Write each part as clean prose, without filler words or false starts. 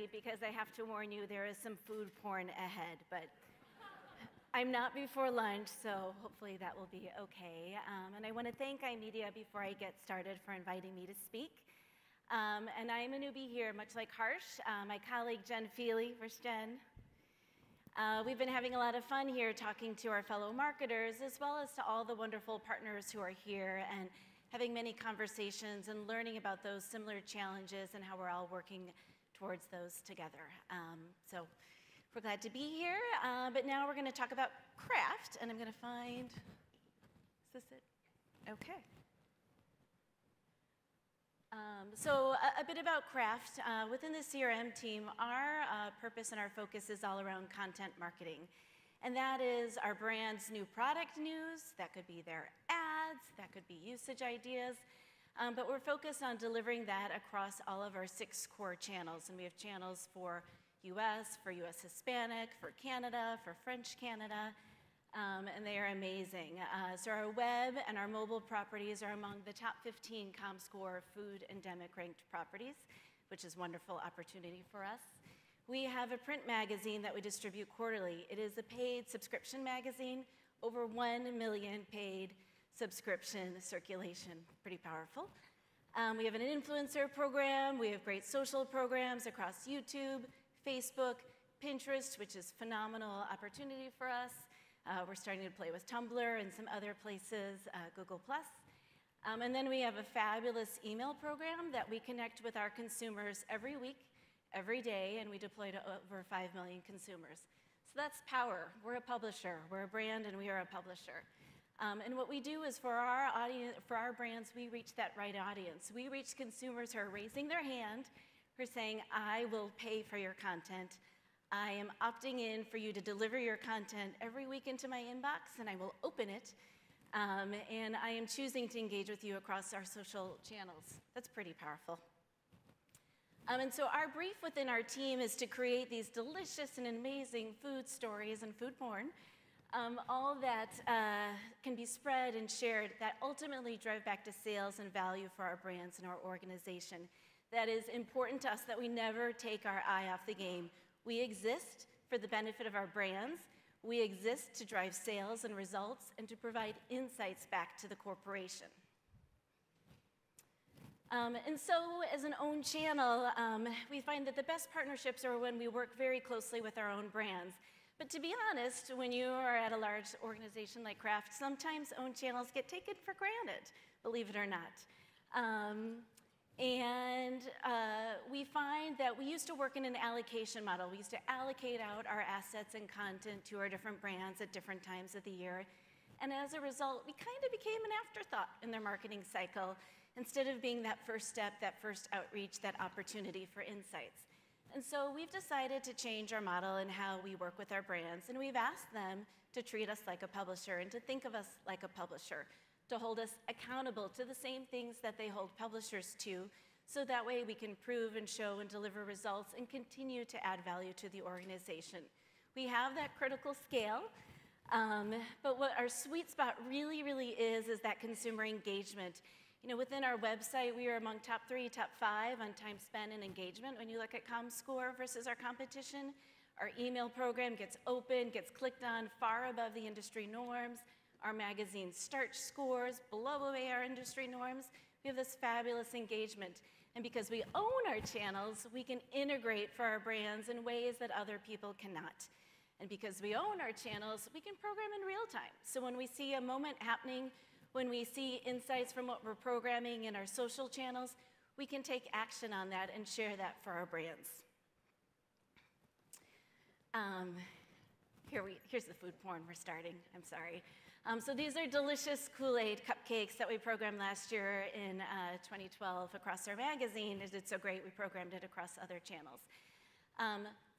worry because I have to warn you there is some food porn ahead, but I'm not before lunch, so hopefully that will be okay. And I want to thank iMedia before I get started for inviting me to speak. And I'm a newbie here, much like Harsh. My colleague Jen Feely, where's Jen? We've been having a lot of fun here talking to our fellow marketers as well as to all the wonderful partners who are here and having many conversations and learning about those similar challenges and how we're all working towards those together. So we're glad to be here, but now we're going to talk about Kraft, and I'm going to find, is this it? Okay. So a bit about Kraft. Within the CRM team, our purpose and our focus is all around content marketing. And that is our brand's new product news. That could be their ads. That could be usage ideas. But we're focused on delivering that across all of our 6 core channels. And we have channels for US Hispanic, for Canada, for French Canada. And they are amazing. So our web and our mobile properties are among the top 15 ComScore food endemic ranked properties, which is a wonderful opportunity for us. We have a print magazine that we distribute quarterly. It is a paid subscription magazine, over 1 million paid subscription circulation, pretty powerful. We have an influencer program. We have great social programs across YouTube, Facebook, Pinterest, which is a phenomenal opportunity for us. We're starting to play with Tumblr and some other places, Google+. And then we have a fabulous email program that we connect with our consumers every week, every day, and we deploy to over 5 million consumers. So that's power. We're a publisher. We're a brand, and we are a publisher. And what we do is for our audience, for our brands, we reach that right audience. We reach consumers who are raising their hand, who are saying, I will pay for your content. I am opting in for you to deliver your content every week into my inbox, and I will open it. And I am choosing to engage with you across our social channels. That's pretty powerful. And so our brief within our team is to create these delicious and amazing food stories and food porn, all that can be spread and shared that ultimately drive back to sales and value for our brands and our organization. That is important to us that we never take our eye off the game. We exist for the benefit of our brands. We exist to drive sales and results and to provide insights back to the corporation. And so as an owned channel, we find that the best partnerships are when we work very closely with our own brands. But to be honest, when you are at a large organization like Kraft, sometimes owned channels get taken for granted, believe it or not. We find that we used to work in an allocation model. We used to allocate out our assets and content to our different brands at different times of the year. And as a result, we kind of became an afterthought in their marketing cycle instead of being that first step, that first outreach, that opportunity for insights. And so we've decided to change our model and how we work with our brands. And we've asked them to treat us like a publisher and to think of us like a publisher, to hold us accountable to the same things that they hold publishers to, so that way we can prove and show and deliver results and continue to add value to the organization. We have that critical scale, but what our sweet spot really, really is that consumer engagement. You know, within our website, we are among top 3, top 5 on time spent and engagement. When you look at ComScore versus our competition, our email program gets opened, gets clicked on far above the industry norms. Our magazine start scores below our industry norms. We have this fabulous engagement. And because we own our channels, we can integrate for our brands in ways that other people cannot. And because we own our channels, we can program in real time. So when we see a moment happening, when we see insights from what we're programming in our social channels, we can take action on that and share that for our brands. Here's the food porn we're starting, I'm sorry. So these are delicious Kool-Aid cupcakes that we programmed last year in 2012 across our magazine. It did so great, we programmed it across other channels.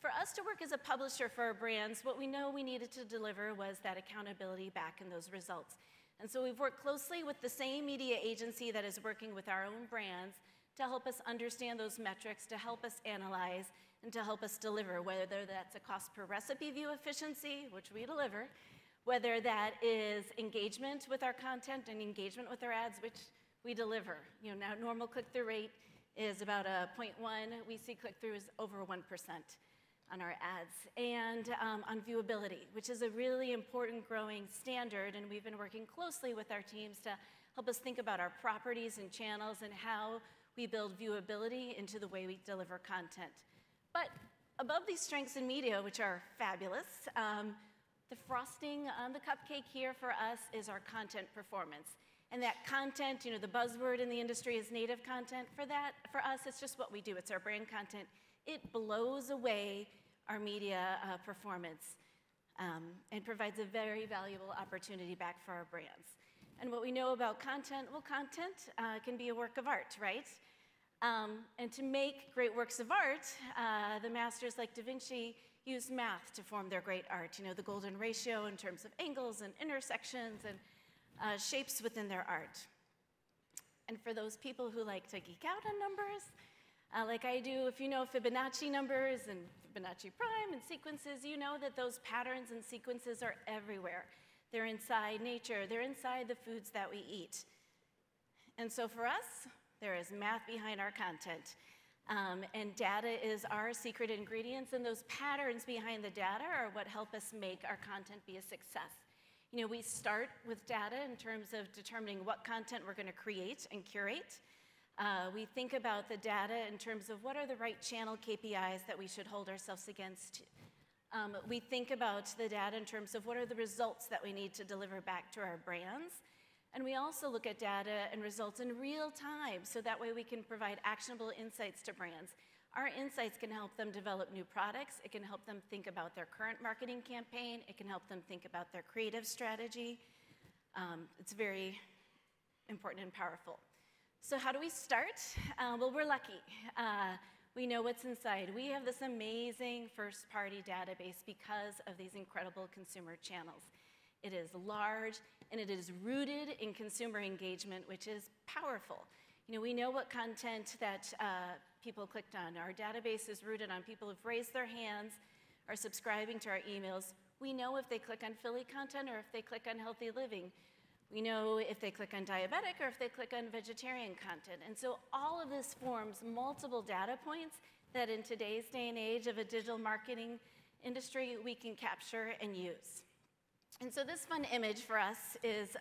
For us to work as a publisher for our brands, what we know we needed to deliver was that accountability back in those results. And so we've worked closely with the same media agency that is working with our own brands to help us understand those metrics, to help us analyze, and to help us deliver, whether that's a cost per recipe view efficiency, which we deliver, whether that is engagement with our content and engagement with our ads, which we deliver. You know, now normal click-through rate is about a 0.1. We see click-throughs over 1% on our ads. And on viewability, which is a really important growing standard, and we've been working closely with our teams to help us think about our properties and channels and how we build viewability into the way we deliver content. But above these strengths in media, which are fabulous, the frosting on the cupcake here for us is our content performance. And that content, you know, the buzzword in the industry is native content. For us, it's just what we do. It's our brand content. It blows away our media performance and provides a very valuable opportunity back for our brands. And what we know about content, well, content can be a work of art, right? And to make great works of art, the masters like Da Vinci used math to form their great art. You know, the golden ratio in terms of angles and intersections and shapes within their art. And for those people who like to geek out on numbers, like I do, if you know Fibonacci numbers and Fibonacci prime and sequences, you know that those patterns and sequences are everywhere. They're inside nature. They're inside the foods that we eat. And so for us, there is math behind our content. And data is our secret ingredients, and those patterns behind the data are what help us make our content be a success. You know, we start with data in terms of determining what content we're going to create and curate. We think about the data in terms of what are the right channel KPIs that we should hold ourselves against. We think about the data in terms of what are the results that we need to deliver back to our brands. And we also look at data and results in real time, so that way we can provide actionable insights to brands. Our insights can help them develop new products. It can help them think about their current marketing campaign. It can help them think about their creative strategy. It's very important and powerful. So how do we start? Well, we're lucky. We know what's inside. We have this amazing first-party database because of these incredible consumer channels. It is large, and it is rooted in consumer engagement, which is powerful. You know, we know what content that people clicked on. Our database is rooted on people who've raised their hands, are subscribing to our emails. We know if they click on Philly content or if they click on healthy living. We know if they click on diabetic or if they click on vegetarian content. And so all of this forms multiple data points that in today's day and age of a digital marketing industry, we can capture and use. And so this fun image for us is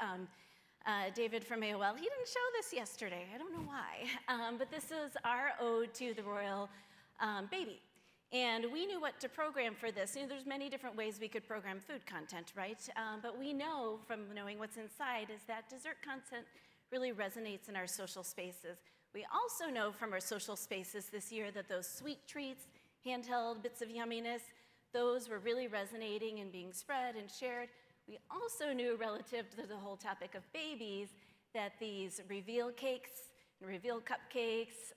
David from AOL. He didn't show this yesterday. I don't know why. But this is our ode to the royal baby. And we knew what to program for this. You know, there's many different ways we could program food content, right? But we know from knowing what's inside is that dessert content really resonates in our social spaces. We also know from our social spaces this year that those sweet treats, handheld bits of yumminess, those were really resonating and being spread and shared. We also knew, relative to the whole topic of babies, that these reveal cakes and reveal cupcakes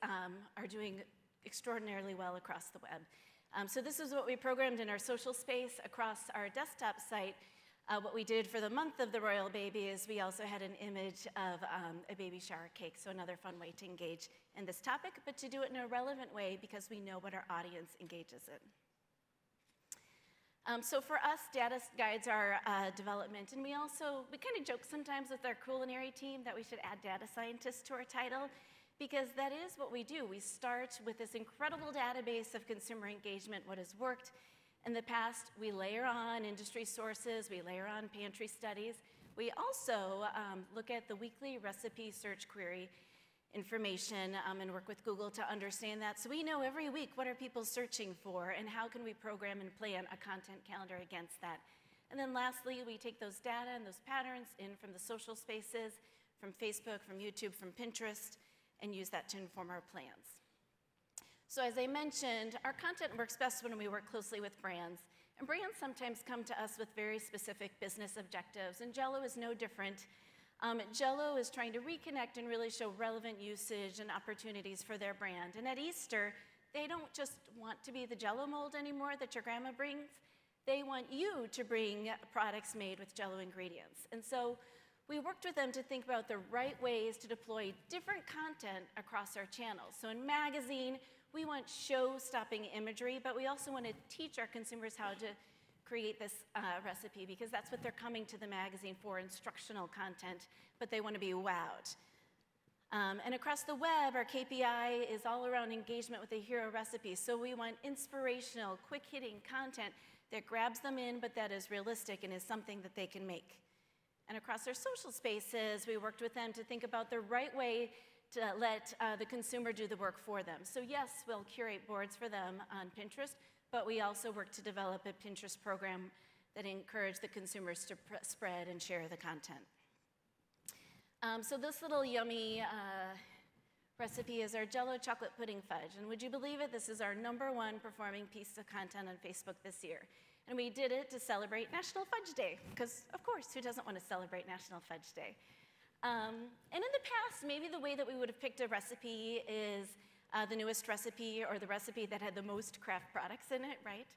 are doing extraordinarily well across the web. So this is what we programmed in our social space across our desktop site. What we did for the month of the royal baby is we also had an image of a baby shower cake, so another fun way to engage in this topic, but to do it in a relevant way because we know what our audience engages in. So for us, data guides our development, and we kind of joke sometimes with our culinary team that we should add data scientists to our title, because that is what we do. We start with this incredible database of consumer engagement, what has worked in the past. We layer on industry sources, we layer on pantry studies. We also look at the weekly recipe search query information and work with Google to understand that. So we know every week what are people searching for and how can we program and plan a content calendar against that. And then lastly, we take those data and those patterns in from the social spaces, from Facebook, from YouTube, from Pinterest, and use that to inform our plans. So as I mentioned, our content works best when we work closely with brands. And brands sometimes come to us with very specific business objectives, and Jell-O is no different. Jell-O is trying to reconnect and really show relevant usage and opportunities for their brand. And at Easter, they don't just want to be the Jell-O mold anymore that your grandma brings. They want you to bring products made with Jell-O ingredients. And so we worked with them to think about the right ways to deploy different content across our channels. So in magazine, we want show-stopping imagery, but we also want to teach our consumers how to create this recipe, because that's what they're coming to the magazine for, instructional content, but they want to be wowed. And across the web, our KPI is all around engagement with a hero recipe. So we want inspirational, quick-hitting content that grabs them in, but that is realistic and is something that they can make. And across our social spaces, we worked with them to think about the right way to let the consumer do the work for them. So yes, we'll curate boards for them on Pinterest, but we also work to develop a Pinterest program that encourage the consumers to spread and share the content. So this little yummy recipe is our Jell-O chocolate pudding fudge. And would you believe it? This is our #1 performing piece of content on Facebook this year. And we did it to celebrate National Fudge Day, because of course, who doesn't want to celebrate National Fudge Day? And in the past, maybe the way that we would have picked a recipe is the newest recipe or the recipe that had the most Kraft products in it, right?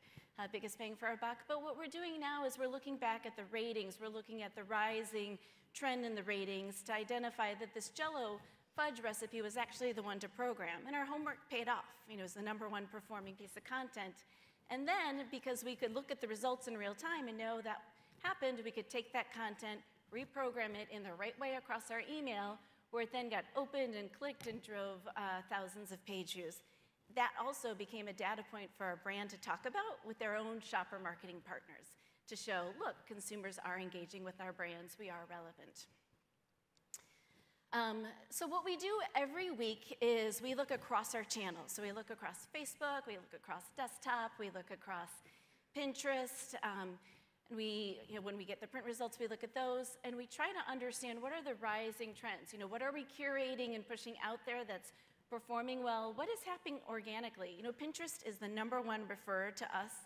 Biggest bang for our buck. But what we're doing now is we're looking back at the ratings. We're looking at the rising trend in the ratings to identify that this Jell-O fudge recipe was actually the one to program. And our homework paid off. You know, it was the #1 performing piece of content. And then, because we could look at the results in real time and know that happened, we could take that content, reprogram it in the right way across our email, where it then got opened and clicked and drove thousands of page views. That also became a data point for our brand to talk about with their own shopper marketing partners to show, look, consumers are engaging with our brands, we are relevant. So what we do every week is we look across our channels. So we look across Facebook, we look across desktop, we look across Pinterest, and when we get the print results, we look at those, and we try to understand what are the rising trends. You know, what are we curating and pushing out there that's performing well? What is happening organically? You know, Pinterest is the #1 referred to us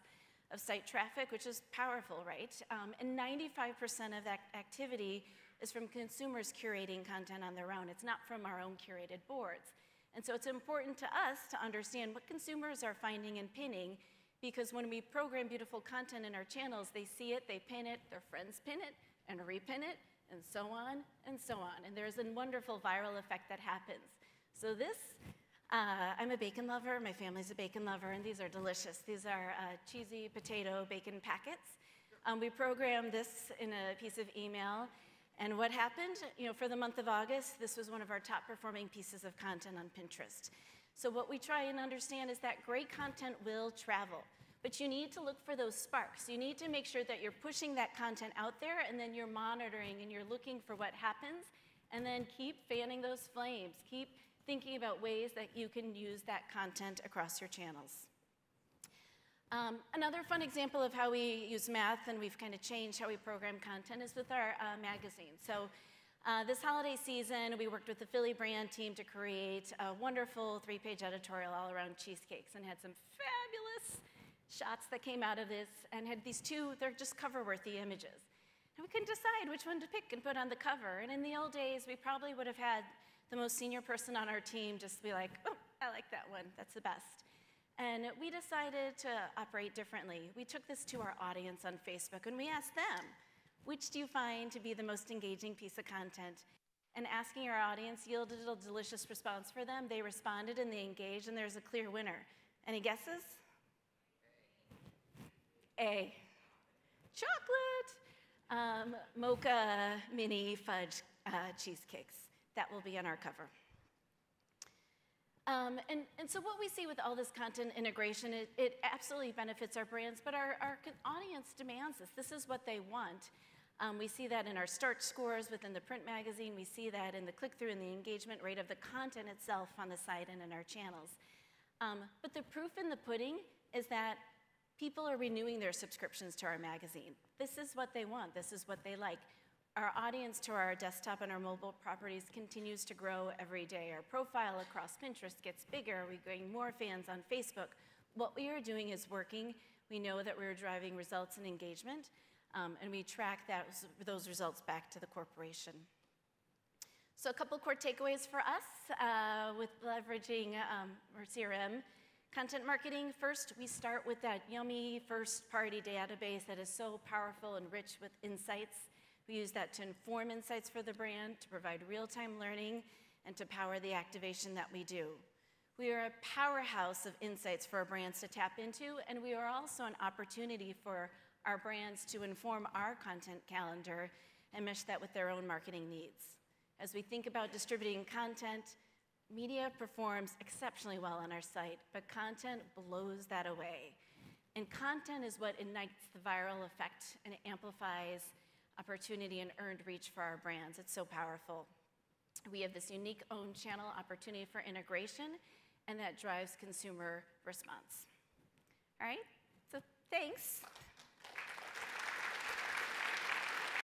of site traffic, which is powerful, right? And 95% of that activity is from consumers curating content on their own. It's not from our own curated boards. And so it's important to us to understand what consumers are finding and pinning, because when we program beautiful content in our channels, they see it, they pin it, their friends pin it, and repin it, and so on, and so on. And there's a wonderful viral effect that happens. So this, I'm a bacon lover, my family's a bacon lover, and these are delicious. These are cheesy potato bacon packets. We programmed this in a piece of email, and what happened, you know, for the month of August, this was one of our top performing pieces of content on Pinterest. So what we try and understand is that great content will travel, but you need to look for those sparks. You need to make sure that you're pushing that content out there, and then you're monitoring and you're looking for what happens, and then keep fanning those flames. Keep thinking about ways that you can use that content across your channels. Another fun example of how we use math, and we've kind of changed how we program content, is with our magazine. So this holiday season, we worked with the Philly brand team to create a wonderful 3-page editorial all around cheesecakes, and had some fabulous shots that came out of this, and had these they're just cover-worthy images. And we couldn't decide which one to pick and put on the cover. And in the old days, we probably would have had the most senior person on our team just be like, oh, I like that one, that's the best. And we decided to operate differently. We took this to our audience on Facebook, and we asked them, which do you find to be the most engaging piece of content? And asking our audience yielded a delicious response for them. They responded and they engaged, and there's a clear winner. Any guesses? A. Chocolate. Mocha mini fudge cheesecakes. That will be on our cover. And so what we see with all this content integration, it absolutely benefits our brands, but our audience demands this. This is what they want. We see that in our start scores within the print magazine. We see that in the click-through and the engagement rate of the content itself on the site and in our channels. But the proof in the pudding is that people are renewing their subscriptions to our magazine. This is what they want. This is what they like. Our audience to our desktop and our mobile properties continues to grow every day. Our profile across Pinterest gets bigger. We're getting more fans on Facebook. What we are doing is working. We know that we're driving results and engagement, and we track those results back to the corporation. So a couple core takeaways for us with leveraging our CRM. Content marketing, first, we start with that yummy first-party database that is so powerful and rich with insights. We use that to inform insights for the brand, to provide real-time learning, and to power the activation that we do. We are a powerhouse of insights for our brands to tap into, and we are also an opportunity for our brands to inform our content calendar and mesh that with their own marketing needs. As we think about distributing content, media performs exceptionally well on our site, but content blows that away. And content is what ignites the viral effect and amplifies opportunity and earned reach for our brands. It's so powerful. We have this unique owned channel opportunity for integration, and that drives consumer response. All right, so thanks.